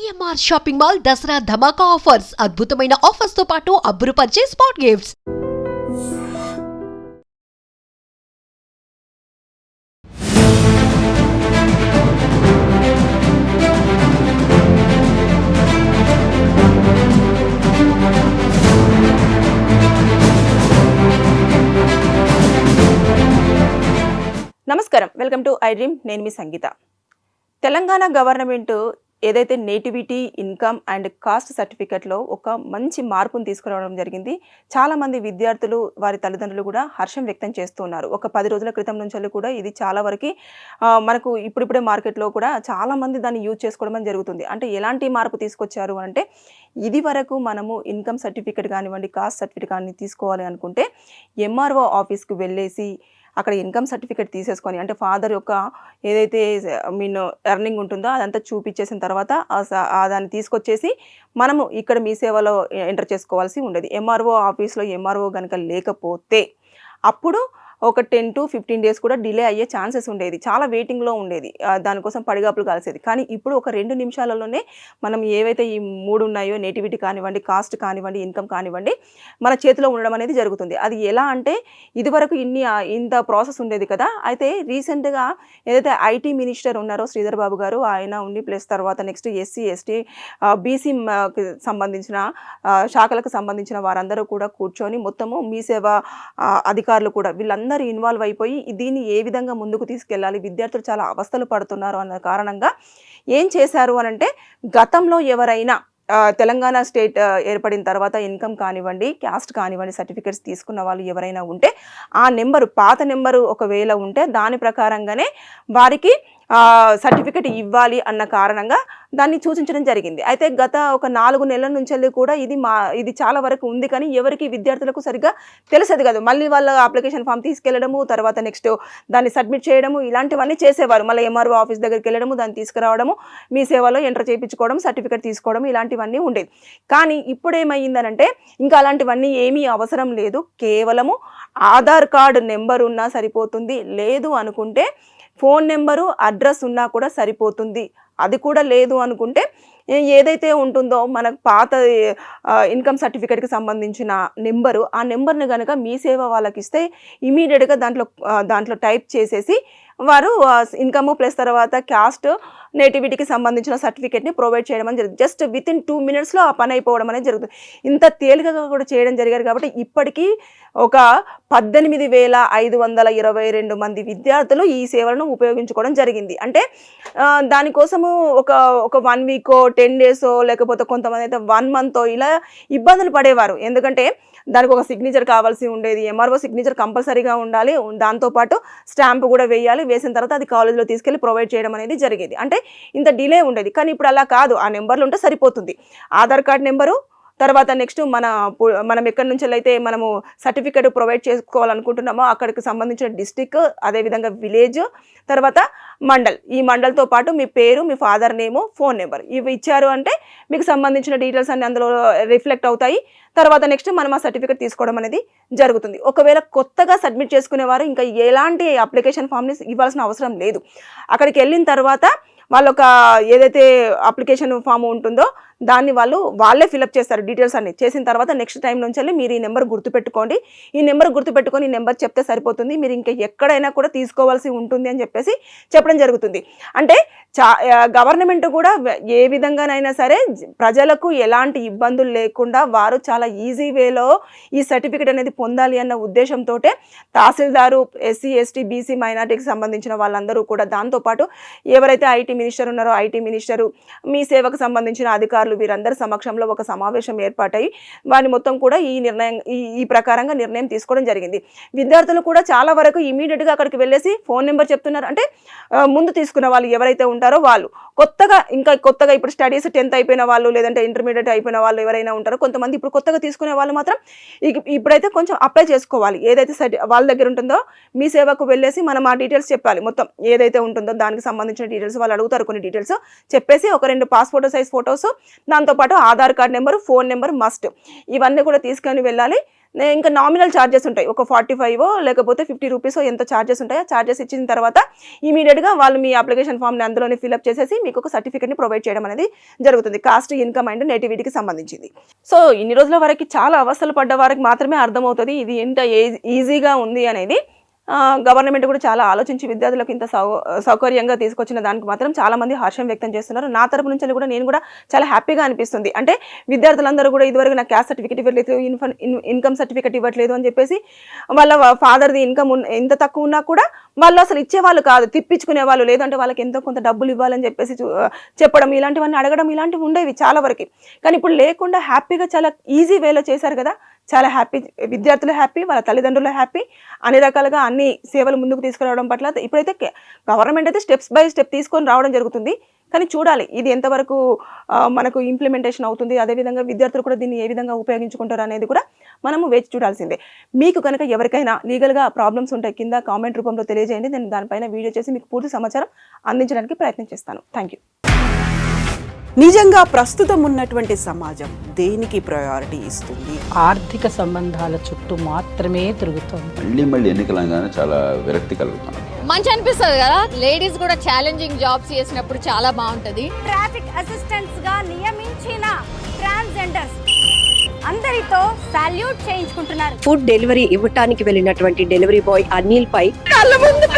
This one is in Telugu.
సిఎంఆర్ షాపింగ్ మాల్ దసరా ధమాకా ఆఫర్స్ అద్భుతమైన ఆఫర్స్ తో పాటు అబ్బురుపరిచే స్పాట్ గిఫ్ట్స్. నమస్కారం, వెల్కమ్ టు ఐ డ్రీమ్. నేను మీ సంగీత. తెలంగాణ గవర్నమెంట్ ఏదైతే నేటివిటీ, ఇన్కమ్ అండ్ కాస్ట్ సర్టిఫికెట్లో ఒక మంచి మార్పును తీసుకురావడం జరిగింది. చాలామంది విద్యార్థులు, వారి తల్లిదండ్రులు కూడా హర్షం వ్యక్తం చేస్తున్నారు. ఒక 10 రోజుల క్రితం నుంచి కూడా ఇది చాలా వరకు మనకు ఇప్పుడిప్పుడే మార్కెట్లో కూడా చాలామంది దాన్ని యూజ్ చేసుకోవడం జరుగుతుంది. అంటే ఎలాంటి మార్పు తీసుకొచ్చారు అంటే, ఇది వరకు మనము ఇన్కమ్ సర్టిఫికెట్ కానివ్వండి, కాస్ట్ సర్టిఫికెట్ కానీ తీసుకోవాలి అనుకుంటే ఎంఆర్ఓ ఆఫీస్కి వెళ్ళేసి అక్కడ ఇన్కమ్ సర్టిఫికేట్ తీసేసుకొని, అంటే ఫాదర్ యొక్క ఏదైతే ఎర్నింగ్ ఉంటుందో అదంతా చూపించేసిన తర్వాత దాన్ని తీసుకొచ్చేసి మనము ఇక్కడ మీ సేవలో ఎంటర్ చేసుకోవాల్సి ఉండేది. ఎంఆర్ఓ ఆఫీస్లో ఎంఆర్ఓ కనుక లేకపోతే అప్పుడు ఒక 10 to 15 డేస్ కూడా డిలే అయ్యే ఛాన్సెస్ ఉండేది. చాలా వెయిటింగ్లో ఉండేది, దానికోసం పడిగాపులు కాల్సేది. కానీ ఇప్పుడు ఒక 2 నిమిషాలలోనే మనం ఏవైతే ఈ 3 ఉన్నాయో, నేటివిటీ కానివ్వండి, కాస్ట్ కానివ్వండి, ఇన్కమ్ కానివ్వండి, మన చేతిలో ఉండడం అనేది జరుగుతుంది. అది ఎలా అంటే, ఇదివరకు ఇంత ప్రాసెస్ ఉండేది కదా. అయితే రీసెంట్గా ఏదైతే ఐటీ మినిస్టర్ ఉన్నారో శ్రీధర్ బాబు గారు, ఆయన ఉండి ప్లస్ తర్వాత నెక్స్ట్ ఎస్సీ, ఎస్టీ, బీసీకి సంబంధించిన శాఖలకు సంబంధించిన వారందరూ కూడా కూర్చొని మొత్తము మీ సేవ అధికారులు కూడా వీళ్ళందరూ ఇన్వాల్వ్ అయిపోయి దీన్ని ఏ విధంగా ముందుకు తీసుకెళ్ళాలి, విద్యార్థులు చాలా అవస్థలు పడుతున్నారు అన్న కారణంగా ఏం చేశారు అని అంటే, గతంలో ఎవరైనా తెలంగాణ స్టేట్ ఏర్పడిన తర్వాత ఇన్కమ్ కానివ్వండి, క్యాస్ట్ కానివ్వండి సర్టిఫికేట్స్ తీసుకున్న వాళ్ళు ఎవరైనా ఉంటే ఆ నెంబరు, పాత నెంబరు ఒకవేళ ఉంటే దాని ప్రకారంగానే వారికి సర్టిఫికేట్ ఇవ్వాలి అన్న కారణంగా దాన్ని సూచించడం జరిగింది. అయితే గత ఒక 4 నెలల నుంచి కూడా ఇది చాలా వరకు ఉంది. కానీ ఎవరికి విద్యార్థులకు సరిగ్గా తెలిసేది కాదు. మళ్ళీ వాళ్ళ అప్లికేషన్ ఫామ్ తీసుకెళ్లడము, తర్వాత నెక్స్ట్ దాన్ని సబ్మిట్ చేయడము, ఇలాంటివన్నీ చేసేవారు. మళ్ళీ ఎంఆర్ఓ ఆఫీస్ దగ్గరికి వెళ్ళడము, దాన్ని తీసుకురావడము, మీ సేవలో ఎంటర్ చేయించుకోవడం, సర్టిఫికేట్ తీసుకోవడం, ఇలాంటివన్నీ ఉండేది. కానీ ఇప్పుడు ఏమైందనంటే, ఇంకా అలాంటివన్నీ ఏమీ అవసరం లేదు. కేవలము ఆధార్ కార్డు నెంబర్ ఉన్నా సరిపోతుంది. లేదు అనుకుంటే ఫోన్ నెంబరు, అడ్రస్ ఉన్నా కూడా సరిపోతుంది. అది కూడా లేదు అనుకుంటే ఏదైతే ఉంటుందో మనకు పాత ఇన్కమ్ సర్టిఫికేట్కి సంబంధించిన నెంబరు, ఆ నెంబర్ని కనుక మీ సేవ వాళ్ళకి ఇస్తే ఇమీడియట్గా దాంట్లో టైప్ చేసేసి వారు ఇన్కమ్ ప్లస్ తర్వాత క్యాస్ట్, నేటివిటీకి సంబంధించిన సర్టిఫికేట్ని ప్రొవైడ్ చేయడం అని జరుగుతుంది. జస్ట్ వితిన్ 2 minutesలో ఆ పని అయిపోవడం అనేది జరుగుతుంది. ఇంత తేలికగా కూడా చేయడం జరిగారు కాబట్టి ఇప్పటికీ ఒక 18,522 మంది విద్యార్థులు ఈ సేవలను ఉపయోగించుకోవడం జరిగింది. అంటే దానికోసము ఒక 1 week, 10 days లేకపోతే కొంతమంది అయితే 1 month ఇలా ఇబ్బందులు పడేవారు. ఎందుకంటే దానికి ఒక సిగ్నేచర్ కావాల్సి ఉండేది. ఎంఆర్ఓ సిగ్నేచర్ కంపల్సరీగా ఉండాలి. దాంతోపాటు స్టాంప్ కూడా వేయాలి. వేసిన తర్వాత అది కాలేజ్లో తీసుకెళ్ళి ప్రొవైడ్ చేయడం అనేది జరిగేది. అంటే ఇంత డిలే ఉండేది. కానీ ఇప్పుడు అలా కాదు. ఆ నెంబర్లు ఉంటే సరిపోతుంది. ఆధార్ కార్డ్ నెంబరు, తర్వాత నెక్స్ట్ మనం ఎక్కడి నుంచి అయితే మనము సర్టిఫికేట్ ప్రొవైడ్ చేసుకోవాలనుకుంటున్నామో అక్కడికి సంబంధించిన డిస్టిక్, అదేవిధంగా విలేజ్, తర్వాత మండల్, ఈ మండల్తో పాటు మీ పేరు, మీ ఫాదర్ నేము, ఫోన్ నెంబర్ ఇవి ఇచ్చారు అంటే మీకు సంబంధించిన డీటెయిల్స్ అన్ని అందులో రిఫ్లెక్ట్ అవుతాయి. తర్వాత నెక్స్ట్ మనం ఆ సర్టిఫికేట్ తీసుకోవడం అనేది జరుగుతుంది. ఒకవేళ కొత్తగా సబ్మిట్ చేసుకునేవారు ఇంకా ఎలాంటి అప్లికేషన్ ఫామ్ని ఇవ్వాల్సిన అవసరం లేదు. అక్కడికి వెళ్ళిన తర్వాత వాళ్ళొక ఏదైతే అప్లికేషన్ ఫామ్ ఉంటుందో దాన్ని వాళ్ళే ఫిలప్ చేస్తారు. డీటెయిల్స్ అన్ని చేసిన తర్వాత నెక్స్ట్ టైం నుంచి మీరు ఈ నెంబర్ గుర్తుపెట్టుకోండి, ఈ నెంబర్ గుర్తుపెట్టుకొని ఈ నెంబర్ చెప్తే సరిపోతుంది, మీరు ఇంకా ఎక్కడైనా కూడా తీసుకోవాల్సి ఉంటుంది అని చెప్పేసి చెప్పడం జరుగుతుంది. అంటే గవర్నమెంట్ కూడా ఏ విధంగానైనా సరే ప్రజలకు ఎలాంటి ఇబ్బందులు లేకుండా వారు చాలా ఈజీ వేలో ఈ సర్టిఫికేట్ అనేది పొందాలి అన్న ఉద్దేశంతో తహసీల్దారు, ఎస్సీ, ఎస్టీ, బీసీ, మైనార్టీకి సంబంధించిన వాళ్ళందరూ కూడా, దాంతోపాటు ఎవరైతే ఐటీ మినిస్టర్ ఉన్నారో ఐటీ మినిస్టరు, మీ సేవకు సంబంధించిన అధికారులు, వీరందరి సమక్షంలో ఒక సమావేశం ఏర్పాటై వారిని మొత్తం కూడా ఈ ప్రకారంగా నిర్ణయం తీసుకోవడం జరిగింది. విద్యార్థులు కూడా చాలా వరకు ఇమీడియట్గా అక్కడికి వెళ్ళేసి ఫోన్ నెంబర్ చెప్తున్నారు. అంటే ముందు తీసుకున్న వాళ్ళు ఎవరైతే ఉంటారో వాళ్ళు కొత్తగా ఇప్పుడు స్టడీస్ 10th అయిపోయిన వాళ్ళు, లేదంటే ఇంటర్మీడియట్ అయిపోయిన వాళ్ళు ఎవరైనా ఉంటారో, కొంతమంది ఇప్పుడు కొత్తగా తీసుకునే వాళ్ళు మాత్రం ఇప్పుడైతే కొంచెం అప్లై చేసుకోవాలి. ఏదైతే వాళ్ళ దగ్గర ఉంటుందో మీ సేవకు వెళ్ళేసి మనం ఆ డీటెయిల్స్ చెప్పాలి. మొత్తం ఏదైతే ఉంటుందో దానికి సంబంధించిన డీటెయిల్స్ వాళ్ళు అడుగుతారు. కొన్ని డీటెయిల్స్ చెప్పేసి ఒక 2 పాస్పోర్ట్ సైజ్ ఫొటోస్, దాంతోపాటు Aadhaar card number, phone number must, ఇవన్నీ కూడా తీసుకొని వెళ్ళాలి. ఇంకా నామినల్ ఛార్జెస్ ఉంటాయి, ఒక 45 లేకపోతే 50 రూపీస్ ఎంత ఛార్జెస్ ఉంటాయి. ఆ ఛార్జెస్ ఇచ్చిన తర్వాత ఇమీడియట్గా వాళ్ళు మీ అప్లికేషన్ ఫామ్ని అందులోనే ఫిల్అప్ చేసేసి మీకు ఒక సర్టిఫికేట్ని ప్రొవైడ్ చేయడం అనేది జరుగుతుంది, కాస్ట్, ఇన్కమ్ అండ్ నేటివిటీకి సంబంధించింది. సో ఇన్ని రోజుల వరకు చాలా అవస్థలు పడ్డ వారికి మాత్రమే అర్థమవుతుంది ఇది ఎంత ఈజీగా ఉంది అనేది. గవర్నమెంట్ కూడా చాలా ఆలోచించి విద్యార్థులకు ఇంత సౌకర్యంగా తీసుకొచ్చిన దానికి మాత్రం చాలా మంది హర్షం వ్యక్తం చేస్తున్నారు. నా తరపు నుంచి కూడా నేను కూడా చాలా హ్యాపీగా అనిపిస్తుంది. అంటే విద్యార్థులందరూ కూడా ఇదివరకు నాకు క్యాస్ట్ సర్టిఫికేట్ ఇవ్వట్లేదు, ఇన్కమ్ సర్టిఫికేట్ ఇవ్వట్లేదు అని చెప్పేసి వాళ్ళ ఫాదర్ది ఇన్కమ్ ఎంత తక్కువ ఉన్నా కూడా వాళ్ళు అసలు ఇచ్చేవాళ్ళు కాదు, తిప్పించుకునే వాళ్ళు, లేదంటే వాళ్ళకి ఎంతో కొంత డబ్బులు ఇవ్వాలని చెప్పేసి చెప్పడం, ఇలాంటివన్నీ అడగడం, ఇలాంటివి ఉండేవి చాలా వరకు. కానీ ఇప్పుడు లేకుండా హ్యాపీగా చాలా ఈజీ వేలో చేశారు కదా, చాలా హ్యాపీ, విద్యార్థులు హ్యాపీ, వాళ్ళ తల్లిదండ్రులు హ్యాపీ, అన్ని రకాలుగా అన్ని సేవలు ముందుకు తీసుకురావడం పట్ల ఇప్పుడైతే గవర్నమెంట్ అయితే స్టెప్స్ బై స్టెప్ తీసుకొని రావడం జరుగుతుంది. కానీ చూడాలి ఇది ఎంతవరకు మనకు ఇంప్లిమెంటేషన్ అవుతుంది, అదేవిధంగా విద్యార్థులు కూడా దీన్ని ఏ విధంగా ఉపయోగించుకుంటారు అనేది కూడా మనము వేచి చూడాల్సిందే. మీకు కనుక ఎవరికైనా లీగల్గా ప్రాబ్లమ్స్ ఉంటాయి కింద కామెంట్ రూపంలో తెలియజేయండి, నేను దానిపైన వీడియో చేసి మీకు పూర్తి సమాచారం అందించడానికి ప్రయత్నం చేస్తాను. Thank you. నిజంగా ప్రస్తుతం ఉన్నటువంటి సమాజం దేనికి ప్రయారిటీ ఇస్తుంది? ఆర్థిక సంబంధాల చుట్టూ మాత్రమే తిరుగుతుంది. మళ్ళీ ఎన్నికలంగానే చాలా విరక్తి కలుగుతాను. మంచి అనిపిస్తుంది కదా, లేడీస్ కూడా ఛాలెంజింగ్ జాబ్స్ చేసినప్పుడు చాలా బాగుంటది. ట్రాఫిక్ అసిస్టెంట్స్ గా నియమించిన ట్రాన్స్జెండర్స్ అందరితో సాల్యూట్ చేయించుకుంటున్నారు. ఫుడ్ డెలివరీ ఇవ్వటానికి వెళ్ళినటువంటి డెలివరీ బాయ్ అనిల్ పై కళ్ళ ముందు